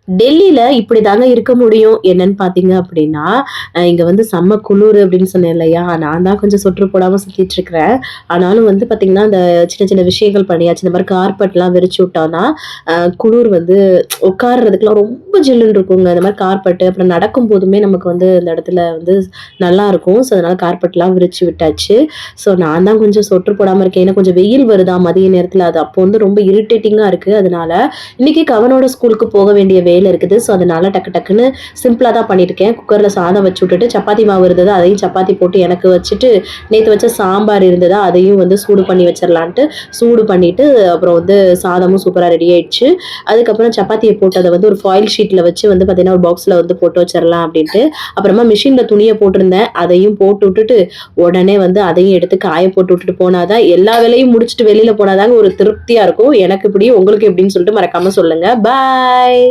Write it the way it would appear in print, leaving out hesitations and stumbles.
டெல்லியில இப்படிதாங்க இருக்க முடியும். என்னன்னு பார்த்தீங்க அப்படின்னா, இங்க வந்து செம்ம குளுரு அப்படின்னு சொன்னேன் இல்லையா? நான் தான் கொஞ்சம் சொட்டர் போடாம சுத்திட்டு இருக்கிறேன். ஆனாலும் வந்து பார்த்தீங்கன்னா, அந்த சின்ன சின்ன விஷயங்கள் பண்ணியாச்சு. இந்த மாரி கார்பெட்லாம் விரிச்சு விட்டோம்னா, குளிர் வந்து உட்கார்றதுக்குலாம் ரொம்ப ஜில்லுன்னு இருக்குங்க. இந்த மாரி கார்பெட்டு அப்புறம் நடக்கும்போதுமே நமக்கு வந்து அந்த இடத்துல வந்து நல்லாருக்கும். ஸோ, அதனால கார்பெட்லாம் விரிச்சு விட்டாச்சு. ஸோ, நான் தான் கொஞ்சம் சொட்டர் போடாம இருக்கேன். ஏன்னா கொஞ்சம் வெயில் வருதா மதிய நேரத்துல. அது அப்போ வந்து ரொம்ப இரிட்டேட்டிங்கா இருக்கு. அதனால இன்னைக்கு கவனோட ஸ்கூலுக்கு போக வேண்டிய வேலை இருக்குது. ஸோ, அதனால டக்கு டக்குன்னு சிம்பிளா தான் பண்ணியிருக்கேன். குக்கர்ல சாதம் வச்சு விட்டுட்டு, சப்பாத்தி மாவு இருந்தது. அதையும் சப்பாத்தி போட்டு எனக்கு வச்சுட்டு, நேத்து வச்ச சாம்பார் இருந்ததா, அதையும் வந்து சூடு பண்ணி வச்சிரலான்ட்டு, சூடு பண்ணிட்டு, அப்புறம் வந்து சாதமும் சூப்பரா ரெடி ஆயிடுச்சு. அதுக்கப்புறம் சப்பாத்திய போட்டு அத வந்து ஒரு ஃபாயில் ஷீட்ல வச்சு வந்து பார்த்தீங்கன்னா, ஒரு பாக்ஸ்ல வந்து போட்டு வச்சிரலாம் அப்டின்ட்டு. அப்புறமா மிஷின்ல துணிய போட்டிருந்தேன். அதையும் போட்டு விட்டுட்டு, உடனே வந்து அதையும் எடுத்து காய போட்டு விட்டுட்டு போனா தான், எல்லா வேலையும் முடிச்சுட்டு வெளில போனா தாங்க ஒரு திருப்தியா இருக்கும். எனக்கு இப்படி, உங்களுக்கு எப்படின்னு சொல்லிட்டு மறக்காம சொல்லுங்க. பாய்.